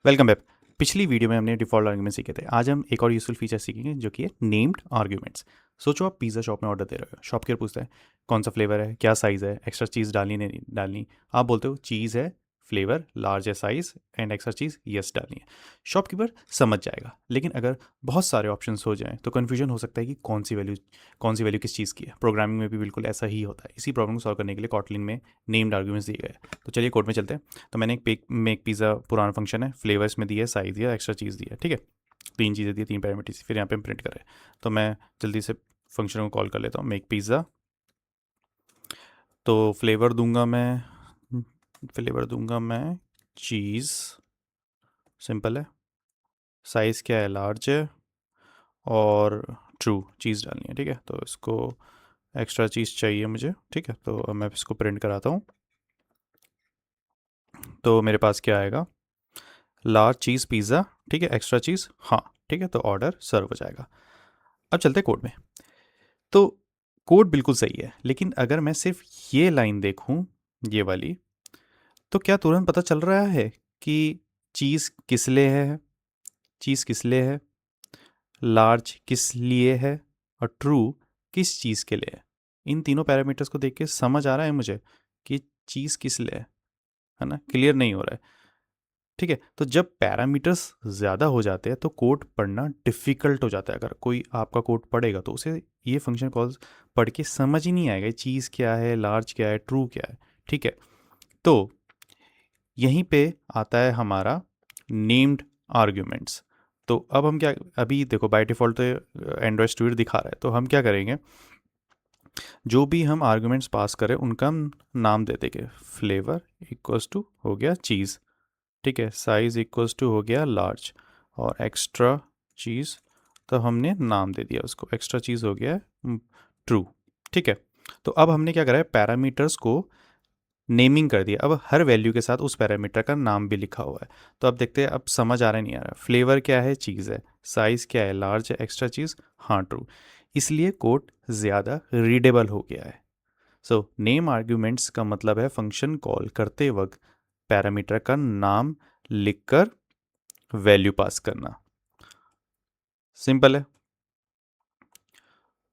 Welcome back. पिछली video में हमने डिफ़ॉल्ट आर्ग्यूमेंट सीखे थे। आज हम एक और यूजफुल फीचर सीखेंगे जो कि है नेम्ड आर्ग्यूमेंट्स। सोचो आप पिज़्ज़ा शॉप में ऑर्डर दे रहे हो, शॉपकीपर पूछता है कौन सा फ्लेवर है, क्या साइज़ है, एक्स्ट्रा चीज़ डालनी नहीं डालनी। आप बोलते हो चीज़ है, फ्लेवर लार्ज है, size and extra cheese yes डालनी है। शॉपकीपर समझ जाएगा, लेकिन अगर बहुत सारे ऑप्शंस हो जाएं तो कन्फ्यूजन हो सकता है कि कौन सी वैल्यू किस चीज़ की है। प्रोग्रामिंग में भी बिल्कुल ऐसा ही होता है। इसी प्रॉब्लम को सॉल्व करने के लिए कॉटलिन में नेम्ड आर्ग्यूमेंट्स दिए गए। तो चलिए कोड में चलते हैं। तो मैंने एक मेक पिज़्ज़ा पुराना फंक्शन है, फ्लेवर्स में दिया है, साइज़ दिया, एक्स्ट्रा चीज़ दिया है, ठीक है। तीन चीज़ें दी, तीन पैरामीटर्स, फिर यहाँ पे हम प्रिंट कर रहे हैं। तो मैं जल्दी से फंक्शन को कॉल कर लेता हूँ, मेक पिज़्ज़ा। तो फ्लेवर दूंगा मैं चीज़, सिंपल है। साइज़ क्या है, लार्ज है, और ट्रू चीज़ डालनी है, ठीक है। तो इसको एक्स्ट्रा चीज़ चाहिए मुझे, ठीक है। तो अब मैं इसको प्रिंट कराता हूँ। तो मेरे पास क्या आएगा, लार्ज चीज़ पिज़्ज़ा, ठीक है, एक्स्ट्रा चीज़ हाँ, ठीक है। तो ऑर्डर सर्व हो जाएगा। अब चलते हैं कोड में। तो कोड बिल्कुल सही है, लेकिन अगर मैं सिर्फ ये लाइन देखूं, ये वाली, तो क्या तुरंत पता चल रहा है कि चीज़ किस लिए है, चीज़ किस लिए है, लार्ज किस लिए है, और ट्रू किस चीज़ के लिए है। इन तीनों पैरामीटर्स को देख के समझ आ रहा है मुझे कि चीज़ किस लिए है ना। क्लियर नहीं हो रहा है, ठीक है। तो जब पैरामीटर्स ज़्यादा हो जाते हैं तो कोड पढ़ना डिफ़िकल्ट हो जाता है। अगर कोई आपका कोड पढ़ेगा तो उसे ये फंक्शन कॉल्स पढ़ के समझ ही नहीं आएगा, ये चीज़ क्या है, लार्ज क्या है, ट्रू क्या है, ठीक है। तो यहीं पे आता है हमारा नेम्ड आर्ग्यूमेंट्स। तो अब हम क्या, अभी देखो बाय डिफ़ॉल्ट तो एंड्रॉयड स्टूडियो दिखा रहा है, तो हम क्या करेंगे, जो भी हम आर्ग्यूमेंट्स पास करें उनका हम नाम दे देंगे। फ्लेवर इक्वल्स टू हो गया चीज़, ठीक है। साइज़ इक्वल्स टू हो गया लार्ज, और एक्स्ट्रा चीज़ तो हमने नाम दे दिया उसको, एक्स्ट्रा चीज़ हो गया ट्रू, ठीक है। तो अब हमने क्या करा है, पैरामीटर्स को नेमिंग कर दिया। अब हर वैल्यू के साथ उस पैरामीटर का नाम भी लिखा हुआ है। तो अब देखते हैं, अब समझ आ रहा है नहीं आ रहा। फ्लेवर क्या है, चीज़ है। साइज़ क्या है, लार्ज है। एक्स्ट्रा चीज़ हाँ ट्रू। इसलिए कोड ज़्यादा रीडेबल हो गया है। सो नेम आर्ग्यूमेंट्स का मतलब है फंक्शन कॉल करते वक्त पैरामीटर का नाम लिखकर वैल्यू पास करना। सिंपल है।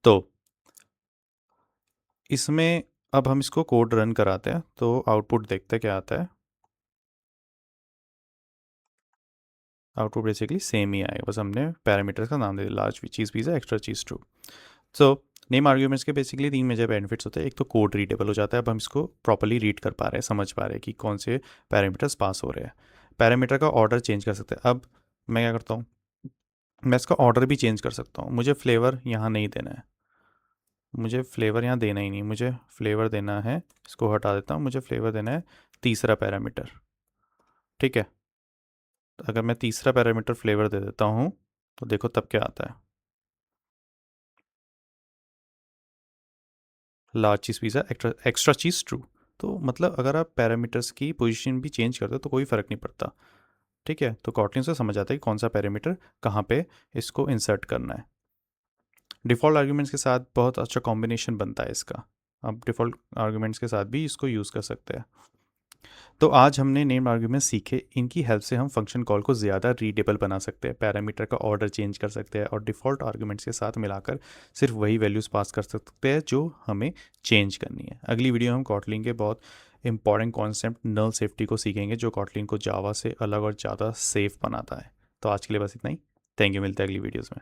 तो इसमें अब हम इसको कोड रन कराते हैं, तो आउटपुट देखते हैं क्या आता है। आउटपुट बेसिकली सेम ही आएगा, बस हमने पैरामीटर्स का नाम दे दिया, लार्ज चीज़ पिज़्ज़ा, एक्स्ट्रा चीज़ ट्रू। सो नेम आर्ग्यूमेंट्स के बेसिकली तीन मेजर बेनिफिट्स होते हैं। एक तो कोड रीडेबल हो जाता है, अब हम इसको प्रॉपर्ली रीड कर पा रहे हैं, समझ पा रहे हैं कि कौन से पैरामीटर्स पास हो रहे हैं। पैरामीटर का ऑर्डर चेंज कर सकते हैं। अब मैं क्या करता हूँ, मैं इसका ऑर्डर भी चेंज कर सकता हूँ। मुझे फ्लेवर यहाँ नहीं देना है, मुझे फ्लेवर यहाँ देना ही नहीं, मुझे फ्लेवर देना है, इसको हटा देता हूँ, मुझे फ्लेवर देना है तीसरा पैरामीटर, ठीक है। तो अगर मैं तीसरा पैरामीटर फ्लेवर दे देता हूँ तो देखो तब क्या आता है, लार्ज चीज़ पिज़्ज़ा, एक्स्ट्रा चीज़ ट्रू। तो मतलब अगर आप पैरामीटर्स की पोजीशन भी चेंज करते हो तो कोई फ़र्क नहीं पड़ता, ठीक है। तो कॉटलिन से समझ आता है कि कौन सा पैरामीटर कहाँ पे इसको इंसर्ट करना है। डिफ़ॉल्ट आर्ग्यूमेंट्स के साथ बहुत अच्छा कॉम्बिनेशन बनता है इसका। आप डिफ़ॉल्ट आर्ग्यूमेंट्स के साथ भी इसको यूज़ कर सकते हैं। तो आज हमने नेम्ड आर्ग्यूमेंट सीखे, इनकी हेल्प से हम फंक्शन कॉल को ज़्यादा रीडेबल बना सकते हैं, पैरामीटर का ऑर्डर चेंज कर सकते हैं, और डिफ़ॉल्ट आर्ग्यूमेंट्स के साथ मिलाकर सिर्फ वही वैल्यूज़ पास कर सकते हैं जो हमें चेंज करनी है। अगली वीडियो हम कॉटलिन के बहुत इंपॉर्टेंट कॉन्सेप्ट नल सेफ्टी को सीखेंगे, जो कॉटलिन को जावा से अलग और ज़्यादा सेफ बनाता है। तो आज के लिए बस इतना ही। थैंक यू, मिलते हैं अगली वीडियोज़ में।